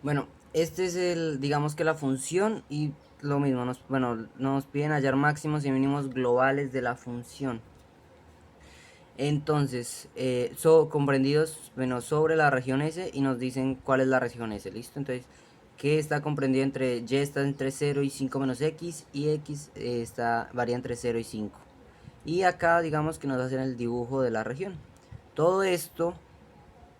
Bueno, este es digamos que la función y lo mismo, bueno, nos piden hallar máximos y mínimos globales de la función. Entonces, comprendidos, bueno, sobre la región S y nos dicen cuál es la región S, ¿listo? Entonces, que está comprendido entre y está entre 0 y 5 menos x y x varía entre 0 y 5. Y acá digamos que nos hacen el dibujo de la región. Todo esto,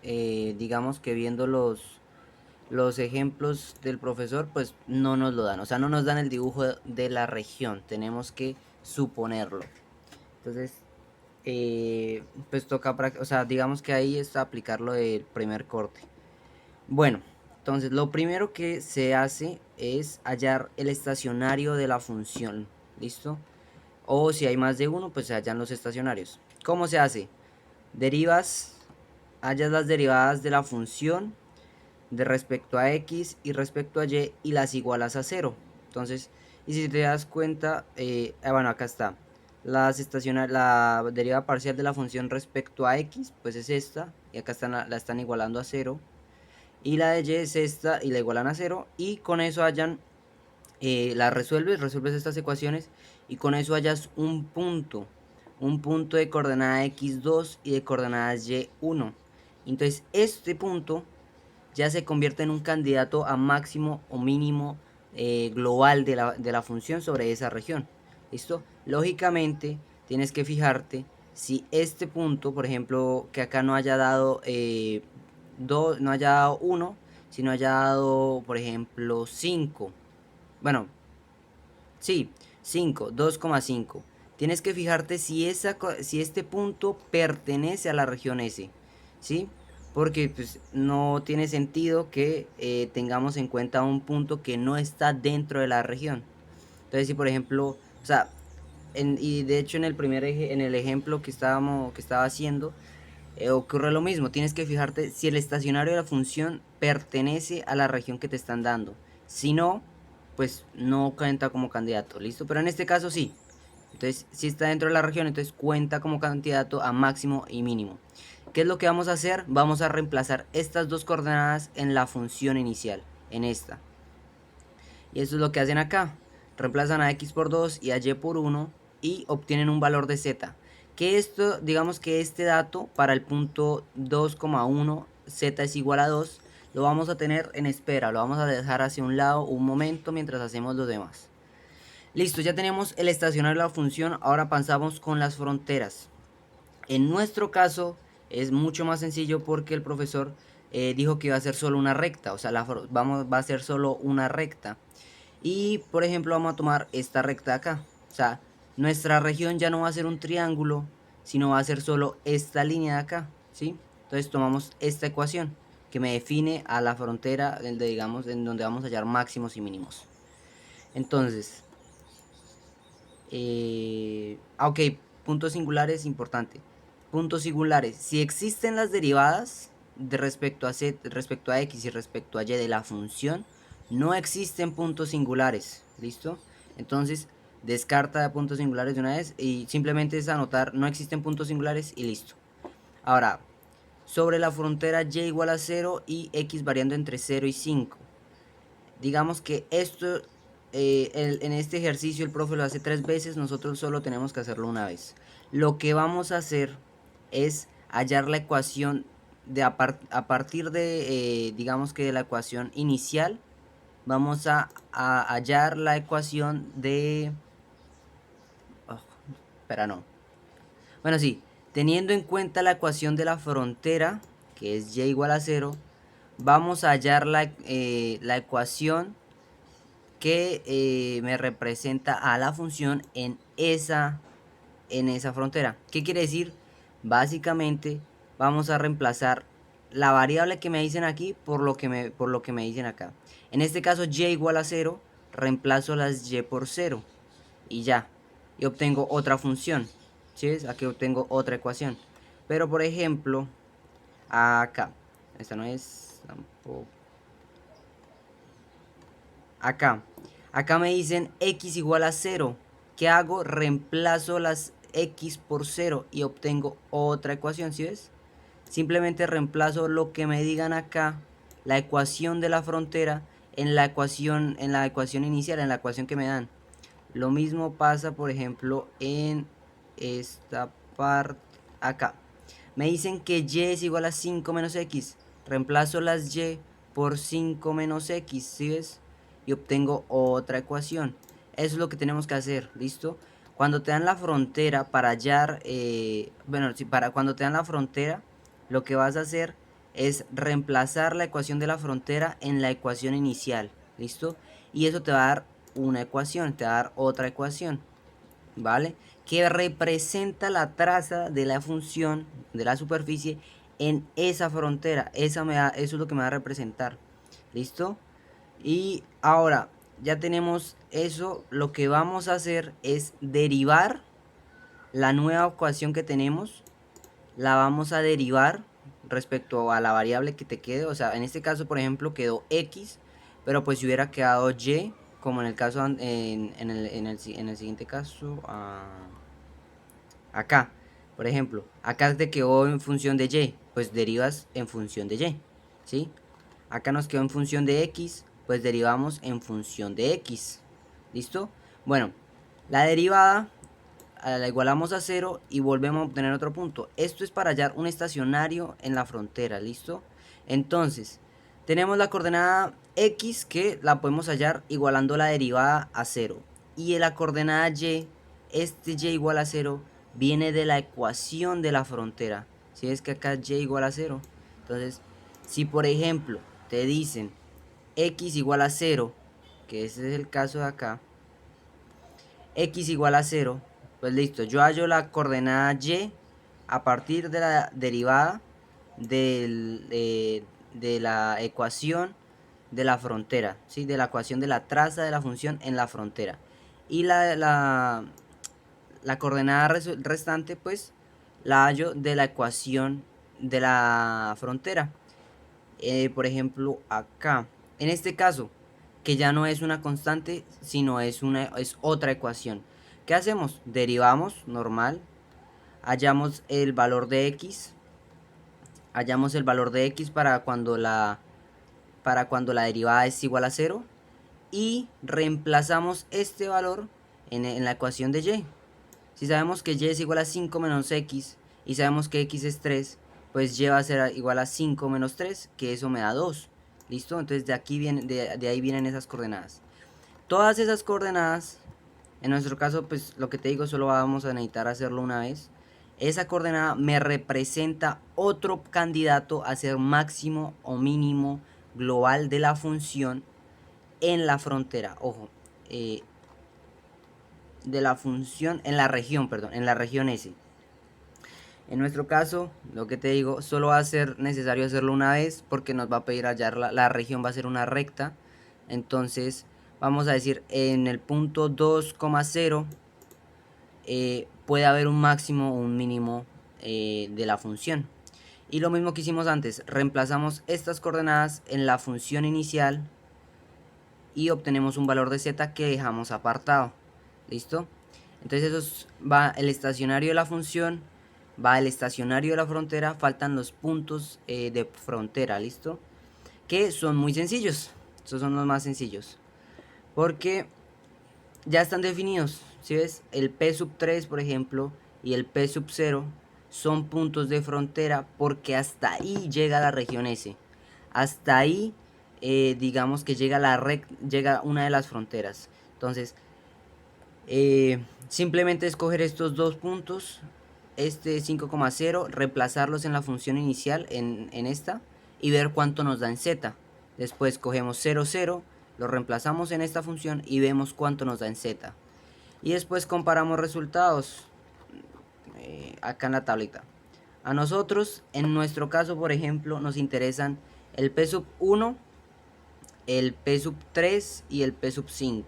digamos que viendo los ejemplos del profesor, pues no nos lo dan, o sea, no nos dan el dibujo de la región, tenemos que suponerlo. Entonces, pues toca, o sea, digamos que ahí está aplicarlo del primer corte. Bueno, entonces lo primero que se hace es hallar el estacionario de la función, ¿listo? O si hay más de uno, pues se hallan los estacionarios. ¿Cómo se hace? Derivas, hallas las derivadas de la función de respecto a x y respecto a y las igualas a cero. Entonces, y si te das cuenta, bueno, acá está. La deriva parcial de la función respecto a x, pues es esta, y acá la están igualando a cero. Y la de y es esta, y la igualan a cero. Y con eso hallan, resuelves estas ecuaciones, y con eso hallas un punto de coordenada x2 y de coordenadas y1. Entonces, este punto ya se convierte en un candidato a máximo o mínimo global de la función sobre esa región. ¿Listo? Lógicamente, tienes que fijarte si este punto, por ejemplo, que acá no haya dado no haya dado 1, sino haya dado, por ejemplo, 5. Bueno, sí, 5, 2,5. Tienes que fijarte si este punto pertenece a la región S, ¿sí? Porque pues, no tiene sentido que tengamos en cuenta un punto que no está dentro de la región. Entonces, si por ejemplo, o sea, y de hecho en en el ejemplo que estaba haciendo, ocurre lo mismo. Tienes que fijarte si el estacionario de la función pertenece a la región que te están dando. Si no, pues no cuenta como candidato, ¿listo? Pero en este caso sí. Entonces, si está dentro de la región, entonces cuenta como candidato a máximo y mínimo. ¿Qué es lo que vamos a hacer? Vamos a reemplazar estas dos coordenadas en la función inicial, en esta. Y eso es lo que hacen acá. Reemplazan a x por 2 y a y por 1 y obtienen un valor de z. Que esto, digamos que este dato para el punto 2,1 z es igual a 2, lo vamos a tener en espera, lo vamos a dejar hacia un lado un momento mientras hacemos los demás. Listo, ya tenemos el estacionario de la función, ahora pasamos con las fronteras. En nuestro caso es mucho más sencillo porque el profesor dijo que iba a ser solo una recta, o sea, va a ser solo una recta. Y por ejemplo vamos a tomar esta recta de acá. O sea, nuestra región ya no va a ser un triángulo, sino va a ser solo esta línea de acá, ¿sí? Entonces tomamos esta ecuación que me define a la frontera digamos, en donde vamos a hallar máximos y mínimos. Entonces, ok, puntos singulares importante. Puntos singulares. Si existen las derivadas de respecto a x y respecto a y de la función, no existen puntos singulares. ¿Listo? Entonces, descarta de puntos singulares de una vez y simplemente es anotar no existen puntos singulares y listo. Ahora, sobre la frontera y igual a 0 y x variando entre 0 y 5. Digamos que esto, en este ejercicio el profe lo hace 3 veces, nosotros solo tenemos que hacerlo una vez. Lo que vamos a hacer es hallar la ecuación a partir de, digamos que de la ecuación inicial, vamos a hallar la ecuación de... Oh, espera, no. Bueno, sí, teniendo en cuenta la ecuación de la frontera, que es y igual a 0, vamos a hallar la ecuación que me representa a la función en esa frontera. ¿Qué quiere decir? Básicamente vamos a reemplazar la variable que me dicen aquí por lo que me dicen acá. En este caso y igual a 0, reemplazo las y por 0 y ya. Y obtengo otra función. ¿Sí ves? Aquí obtengo otra ecuación. Pero por ejemplo, acá. Esta no es tampoco. Acá. Acá me dicen x igual a 0. ¿Qué hago? Reemplazo las x por 0 y obtengo otra ecuación, ¿sí ves? Simplemente reemplazo lo que me digan acá la ecuación de la frontera en la ecuación inicial, en la ecuación que me dan. Lo mismo pasa, por ejemplo, en esta parte acá. Me dicen que y es igual a 5 menos x. Reemplazo las y por 5 menos x, ¿sí ves? Y obtengo otra ecuación. Eso es lo que tenemos que hacer, ¿listo? Cuando te dan la frontera para hallar, cuando te dan la frontera, lo que vas a hacer es reemplazar la ecuación de la frontera en la ecuación inicial, ¿listo? Y eso te va a dar una ecuación, te va a dar otra ecuación, ¿vale? Que representa la traza de la función de la superficie en esa frontera. Eso es lo que me va a representar, ¿listo? Y ahora ya tenemos eso, lo que vamos a hacer es derivar la nueva ecuación que tenemos, la vamos a derivar respecto a la variable que te quede. O sea, en este caso, por ejemplo, quedó x, pero pues si hubiera quedado y, como en el caso, en el siguiente caso, acá, por ejemplo, acá te quedó en función de y, pues derivas en función de y, ¿sí? Acá nos quedó en función de x, pues derivamos en función de x, ¿listo? Bueno, la derivada la igualamos a 0 y volvemos a obtener otro punto. Esto es para hallar un estacionario en la frontera, ¿listo? Entonces, tenemos la coordenada x que la podemos hallar igualando la derivada a 0. Y la coordenada y, este y igual a 0, viene de la ecuación de la frontera. Si es que acá y igual a 0. Entonces, si por ejemplo te dicen x igual a 0, que ese es el caso de acá, x igual a 0, pues listo, yo hallo la coordenada y a partir de la derivada de la ecuación de la frontera, ¿sí? De la ecuación de la traza de la función en la frontera. Y la coordenada restante, pues la hallo de la ecuación de la frontera. Por ejemplo, acá, en este caso, que ya no es una constante, sino es otra ecuación. ¿Qué hacemos? Derivamos, normal, hallamos el valor de x, para cuando la derivada es igual a 0, y reemplazamos este valor en la ecuación de y. Si sabemos que y es igual a 5 menos x y sabemos que x es 3, pues y va a ser igual a 5 menos 3, que eso me da 2. ¿Listo? Entonces de ahí vienen esas coordenadas. Todas esas coordenadas, en nuestro caso, pues lo que te digo, solo vamos a necesitar hacerlo una vez. Esa coordenada me representa otro candidato a ser máximo o mínimo global de la función en la frontera. Ojo, de la función en la región, perdón, en la región S. En nuestro caso, lo que te digo, solo va a ser necesario hacerlo una vez porque nos va a pedir hallar la región, va a ser una recta. Entonces, vamos a decir, en el punto 2,0 puede haber un máximo o un mínimo de la función. Y lo mismo que hicimos antes, reemplazamos estas coordenadas en la función inicial y obtenemos un valor de z que dejamos apartado. ¿Listo? Entonces eso va el estacionario de la función, va el estacionario de la frontera, faltan los puntos de frontera, ¿listo? Que son muy sencillos, estos son los más sencillos, porque ya están definidos, ¿sí ves? El P sub 3, por ejemplo, y el P sub 0 son puntos de frontera porque hasta ahí llega la región S. Hasta ahí, digamos que llega una de las fronteras. Entonces, simplemente escoger estos dos puntos, este 5,0, reemplazarlos en la función inicial, en esta, y ver cuánto nos da en z. Después cogemos 0, 0, lo reemplazamos en esta función y vemos cuánto nos da en z. Y después comparamos resultados acá en la tablita. A nosotros, en nuestro caso, por ejemplo, nos interesan el P sub 1, el P sub 3 y el P sub 5.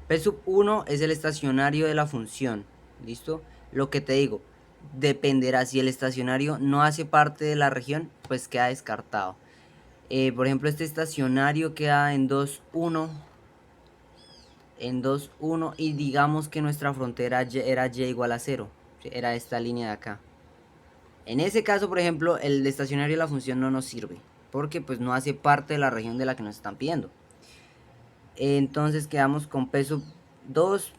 P sub 1 es el estacionario de la función, ¿listo? Lo que te digo, dependerá. Si el estacionario no hace parte de la región, pues queda descartado. Por ejemplo, este estacionario queda en 2,1, y digamos que nuestra frontera era y igual a 0, era esta línea de acá. En ese caso, por ejemplo, el estacionario de la función no nos sirve, porque pues no hace parte de la región de la que nos están pidiendo. Entonces quedamos con P sub 2,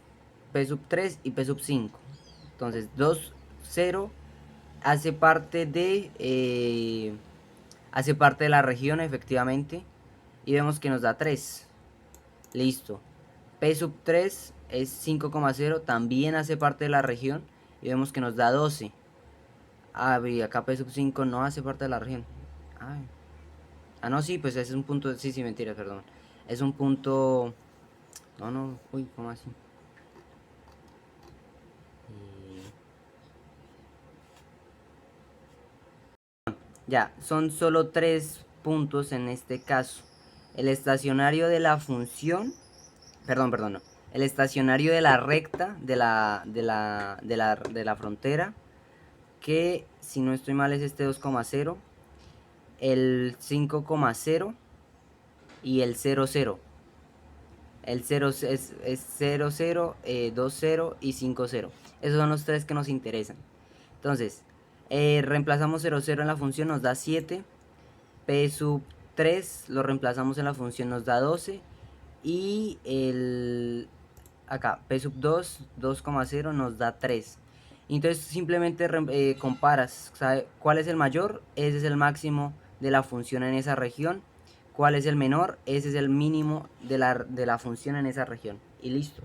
P sub 3 y P sub 5. Entonces 2, 0 hace parte de la región efectivamente, y vemos que nos da 3. Listo. P sub 3 es 5,0, también hace parte de la región, y vemos que nos da 12. Y acá P sub 5 no hace parte de la región. Ay. Ah, no, sí, pues ese es un punto. Sí, mentira, perdón. Es un punto. No, uy, ¿cómo así? Ya, son solo 3 puntos en este caso. El estacionario de la función. Perdón, no. El estacionario de la recta de la frontera. Que si no estoy mal es este 2,0. El 5,0 y el 0,0. El 0 es 0, 0, 2, 0 y 5, 0. Esos son los tres que nos interesan. Entonces, reemplazamos 0, 0 en la función, nos da 7. P sub 3 lo reemplazamos en la función, nos da 12. Y acá, P sub 2, 2,0 nos da 3. Entonces simplemente comparas, ¿sabe? ¿Cuál es el mayor? Ese es el máximo de la función en esa región. ¿Cuál es el menor? Ese es el mínimo de la función en esa región. Y listo.